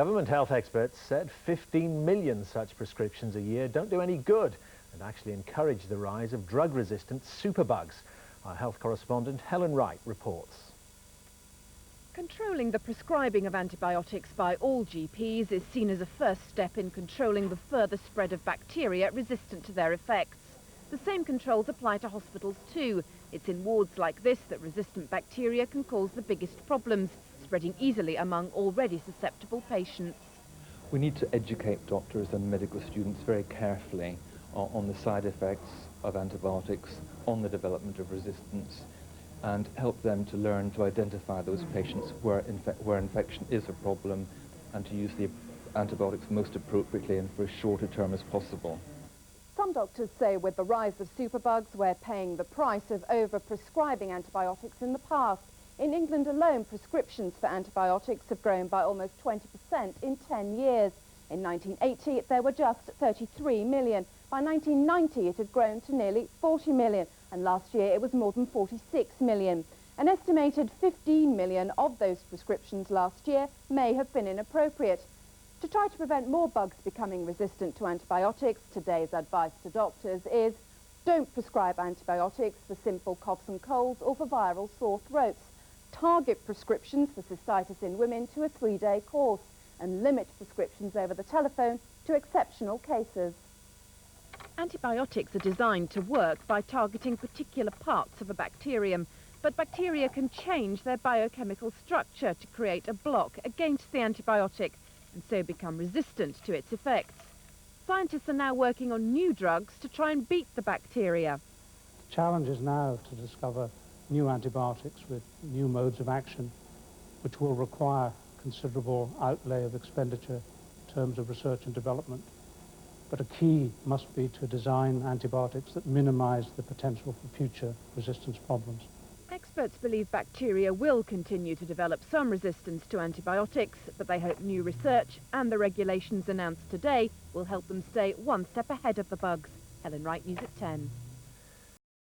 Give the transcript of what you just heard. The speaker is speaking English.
Government health experts said 15 million such prescriptions a year don't do any good and actually encourage the rise of drug-resistant superbugs. Our health correspondent Helen Wright reports. Controlling the prescribing of antibiotics by all GPs is seen as a first step in controlling the further spread of bacteria resistant to their effects. The same controls apply to hospitals too. It's in wards like this that resistant bacteria can cause the biggest problems, spreading easily among already susceptible patients. We need to educate doctors and medical students very carefully on the side effects of antibiotics, on the development of resistance, and help them to learn to identify those patients where infection is a problem and to use the antibiotics most appropriately and for as short a term as possible. Some doctors say with the rise of superbugs, we're paying the price of over-prescribing antibiotics in the past. In England alone, prescriptions for antibiotics have grown by almost 20% in 10 years. In 1980, there were just 33 million. By 1990, it had grown to nearly 40 million, and last year it was more than 46 million. An estimated 15 million of those prescriptions last year may have been inappropriate. To try to prevent more bugs becoming resistant to antibiotics, today's advice to doctors is don't prescribe antibiotics for simple coughs and colds or for viral sore throats. Target prescriptions for cystitis in women to a 3-day course and limit prescriptions over the telephone to exceptional cases. Antibiotics are designed to work by targeting particular parts of a bacterium, but bacteria can change their biochemical structure to create a block against the antibiotic and so become resistant to its effects. Scientists are now working on new drugs to try and beat the bacteria. The challenge is now to discover new antibiotics with new modes of action, which will require considerable outlay of expenditure in terms of research and development. But a key must be to design antibiotics that minimize the potential for future resistance problems. Experts believe bacteria will continue to develop some resistance to antibiotics, but they hope new research and the regulations announced today will help them stay one step ahead of the bugs. Helen Wright, News at 10.